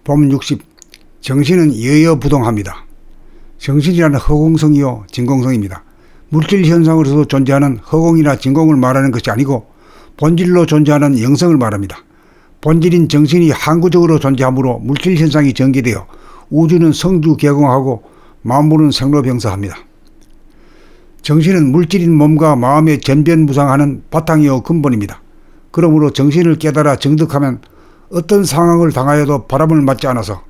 봄 60. 정신은 여여부동합니다. 정신이라는 허공성이요 진공성입니다. 물질 현상으로서 존재하는 허공이나 진공을 말하는 것이 아니고 본질로 존재하는 영성을 말합니다. 본질인 정신이 항구적으로 존재하므로 물질 현상이 전개되어 우주는 성주 개공하고 만물은 생로병사합니다. 정신은 물질인 몸과 마음의 전변무상하는 바탕이요 근본입니다. 그러므로 정신을 깨달아 정득하면 어떤 상황을 당하여도 바람을 맞지 않아서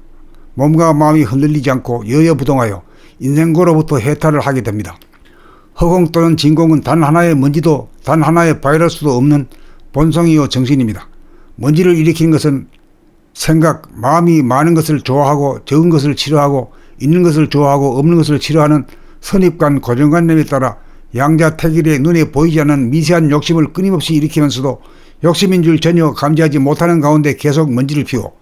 몸과 마음이 흔들리지 않고 여여부동하여 인생고로부터 해탈을 하게 됩니다. 허공 또는 진공은 단 하나의 먼지도 단 하나의 바이러스도 없는 본성이요 정신입니다. 먼지를 일으키는 것은 생각, 마음이 많은 것을 좋아하고 적은 것을 싫어하고 있는 것을 좋아하고 없는 것을 싫어하는 선입관, 고정관념에 따라 양자택일의 눈에 보이지 않는 미세한 욕심을 끊임없이 일으키면서도 욕심인 줄 전혀 감지하지 못하는 가운데 계속 먼지를 피워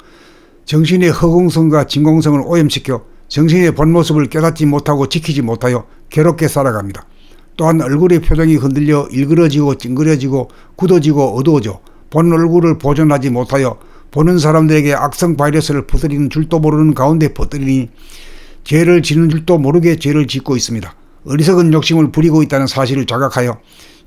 정신의 허공성과 진공성을 오염시켜 정신의 본모습을 깨닫지 못하고 지키지 못하여 괴롭게 살아갑니다. 또한 얼굴의 표정이 흔들려 일그러지고 찡그려지고 굳어지고 어두워져 본 얼굴을 보존하지 못하여 보는 사람들에게 악성 바이러스를 퍼뜨리는 줄도 모르는 가운데 퍼뜨리니 죄를 지는 줄도 모르게 죄를 짓고 있습니다. 어리석은 욕심을 부리고 있다는 사실을 자각하여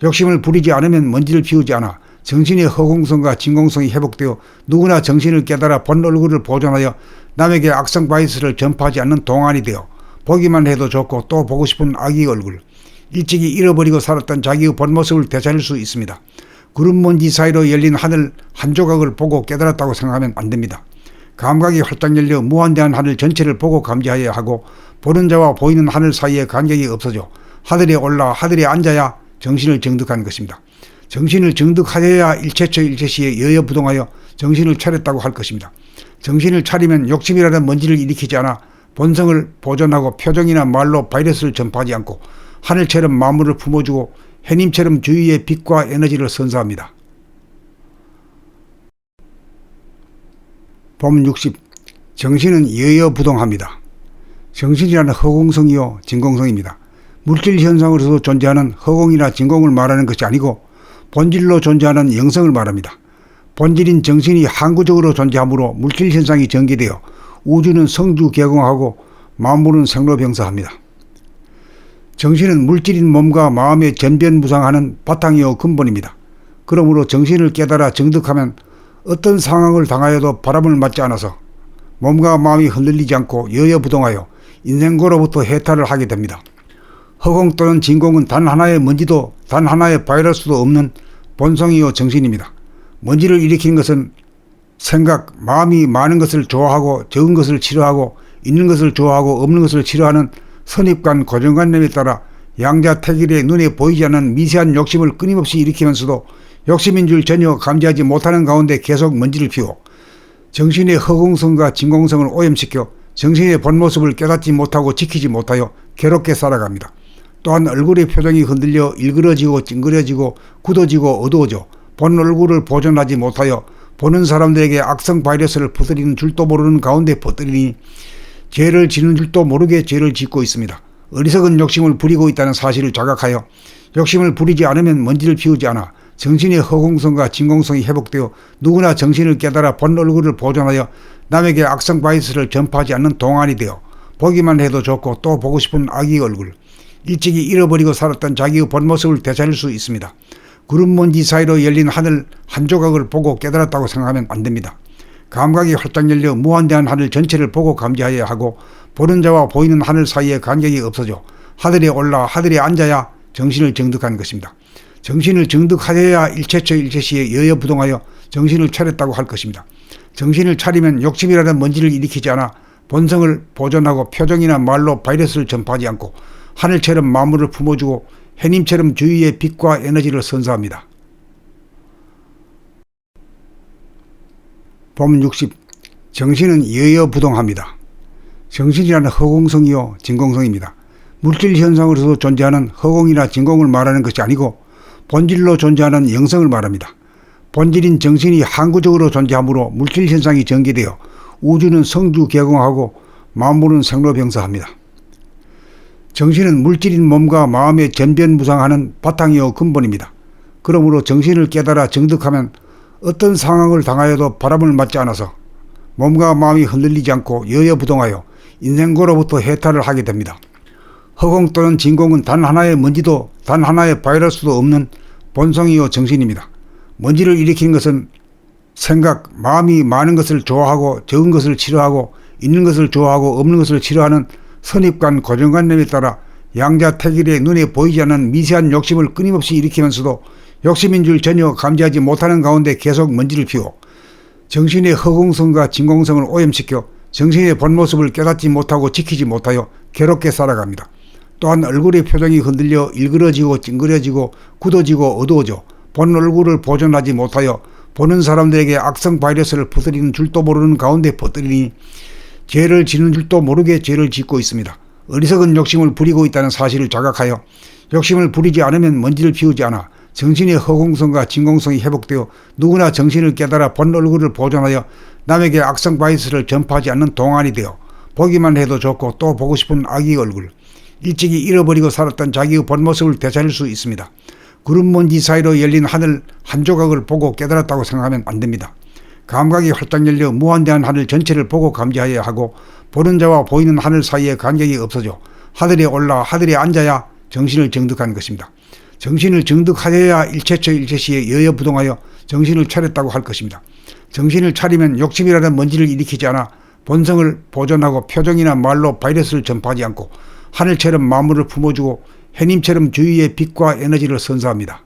욕심을 부리지 않으면 먼지를 피우지 않아 정신의 허공성과 진공성이 회복되어 누구나 정신을 깨달아 본 얼굴을 보존하여 남에게 악성 바이러스를 전파하지 않는 동안이 되어 보기만 해도 좋고 또 보고 싶은 아기 얼굴, 일찍이 잃어버리고 살았던 자기의 본 모습을 되찾을 수 있습니다. 구름먼지 사이로 열린 하늘 한 조각을 보고 깨달았다고 생각하면 안 됩니다. 감각이 활짝 열려 무한대한 하늘 전체를 보고 감지하여야 하고 보는 자와 보이는 하늘 사이에 간격이 없어져 하늘에 올라 하늘에 앉아야 정신을 정득한 것입니다. 정신을 정득하여야 일체처 일체시에 여여부동하여 정신을 차렸다고 할 것입니다. 정신을 차리면 욕심이라는 먼지를 일으키지 않아 본성을 보존하고 표정이나 말로 바이러스를 전파하지 않고 하늘처럼 만물을 품어주고 해님처럼 주위의 빛과 에너지를 선사합니다. 봄 60. 정신은 여여부동합니다. 정신이라는 허공성이요 진공성입니다. 물질 현상으로서 존재하는 허공이나 진공을 말하는 것이 아니고 본질로 존재하는 영성을 말합니다. 본질인 정신이 항구적으로 존재하므로 물질 현상이 전개되어 우주는 성주 개공하고 만물은 생로병사합니다. 정신은 물질인 몸과 마음의 전변무상하는 바탕이요 근본입니다. 그러므로 정신을 깨달아 정득하면 어떤 상황을 당하여도 바람을 맞지 않아서 몸과 마음이 흔들리지 않고 여여부동하여 인생고로부터 해탈을 하게 됩니다. 허공 또는 진공은 단 하나의 먼지도 단 하나의 바이러스도 없는 본성이요 정신입니다. 먼지를 일으키는 것은 생각, 마음이 많은 것을 좋아하고 적은 것을 싫어하고 있는 것을 좋아하고 없는 것을 싫어하는 선입관, 고정관념에 따라 양자택일의 눈에 보이지 않는 미세한 욕심을 끊임없이 일으키면서도 욕심인 줄 전혀 감지하지 못하는 가운데 계속 먼지를 피워 정신의 허공성과 진공성을 오염시켜 정신의 본모습을 깨닫지 못하고 지키지 못하여 괴롭게 살아갑니다. 또한 얼굴의 표정이 흔들려 일그러지고 찡그려지고 굳어지고 어두워져 본 얼굴을 보존하지 못하여 보는 사람들에게 악성 바이러스를 퍼뜨리는 줄도 모르는 가운데 퍼뜨리니 죄를 지는 줄도 모르게 죄를 짓고 있습니다. 어리석은 욕심을 부리고 있다는 사실을 자각하여 욕심을 부리지 않으면 먼지를 피우지 않아 정신의 허공성과 진공성이 회복되어 누구나 정신을 깨달아 본 얼굴을 보존하여 남에게 악성 바이러스를 전파하지 않는 동안이 되어 보기만 해도 좋고 또 보고 싶은 아기 얼굴, 일찍이 잃어버리고 살았던 자기의 본 모습을 되찾을 수 있습니다. 구름먼지 사이로 열린 하늘 한 조각을 보고 깨달았다고 생각하면 안 됩니다. 감각이 활짝 열려 무한대한 하늘 전체를 보고 감지하여야 하고 보는 자와 보이는 하늘 사이에 간격이 없어져 하늘에 올라 하늘에 앉아야 정신을 정득한 것입니다. 정신을 정득하여야 일체처 일체시에 여여부동하여 정신을 차렸다고 할 것입니다. 정신을 차리면 욕심이라는 먼지를 일으키지 않아 본성을 보존하고 표정이나 말로 바이러스를 전파하지 않고 하늘처럼 만물을 품어주고 해님처럼 주위의 빛과 에너지를 선사합니다. 봄 60. 정신은 여여부동합니다. 정신이라는 허공성이요 진공성입니다. 물질 현상으로서 존재하는 허공이나 진공을 말하는 것이 아니고 본질로 존재하는 영성을 말합니다. 본질인 정신이 항구적으로 존재하므로 물질 현상이 전개되어 우주는 성주 개공하고 만물은 생로병사합니다. 정신은 물질인 몸과 마음의 전변무상하는 바탕이요 근본입니다. 그러므로 정신을 깨달아 정득하면 어떤 상황을 당하여도 바람을 맞지 않아서 몸과 마음이 흔들리지 않고 여여부동하여 인생고로부터 해탈을 하게 됩니다. 허공 또는 진공은 단 하나의 먼지도 단 하나의 바이러스도 없는 본성이요 정신입니다. 먼지를 일으키는 것은 생각, 마음이 많은 것을 좋아하고 적은 것을 싫어하고 있는 것을 좋아하고 없는 것을 싫어하는 선입관, 고정관념에 따라 양자택일의 눈에 보이지 않는 미세한 욕심을 끊임없이 일으키면서도 욕심인 줄 전혀 감지하지 못하는 가운데 계속 먼지를 피워 정신의 허공성과 진공성을 오염시켜 정신의 본 모습을 깨닫지 못하고 지키지 못하여 괴롭게 살아갑니다. 또한 얼굴의 표정이 흔들려 일그러지고 찡그려지고 굳어지고 어두워져 본 얼굴을 보존하지 못하여 보는 사람들에게 악성 바이러스를 퍼뜨리는 줄도 모르는 가운데 퍼뜨리니 죄를 지는 줄도 모르게 죄를 짓고 있습니다. 어리석은 욕심을 부리고 있다는 사실을 자각하여 욕심을 부리지 않으면 먼지를 피우지 않아 정신의 허공성과 진공성이 회복되어 누구나 정신을 깨달아 본 얼굴을 보존하여 남에게 악성 바이러스를 전파하지 않는 동안이 되어 보기만 해도 좋고 또 보고 싶은 아기 얼굴, 일찍이 잃어버리고 살았던 자기의 본 모습을 되찾을 수 있습니다. 구름 먼지 사이로 열린 하늘 한 조각을 보고 깨달았다고 생각하면 안 됩니다. 감각이 활짝 열려 무한대한 하늘 전체를 보고 감지하여야 하고 보는 자와 보이는 하늘 사이에 간격이 없어져 하늘에 올라 하늘에 앉아야 정신을 정득한 것입니다. 정신을 정득하여야 일체처 일체시에 여여부동하여 정신을 차렸다고 할 것입니다. 정신을 차리면 욕심이라는 먼지를 일으키지 않아 본성을 보존하고 표정이나 말로 바이러스를 전파하지 않고 하늘처럼 만물을 품어주고 해님처럼 주위의 빛과 에너지를 선사합니다.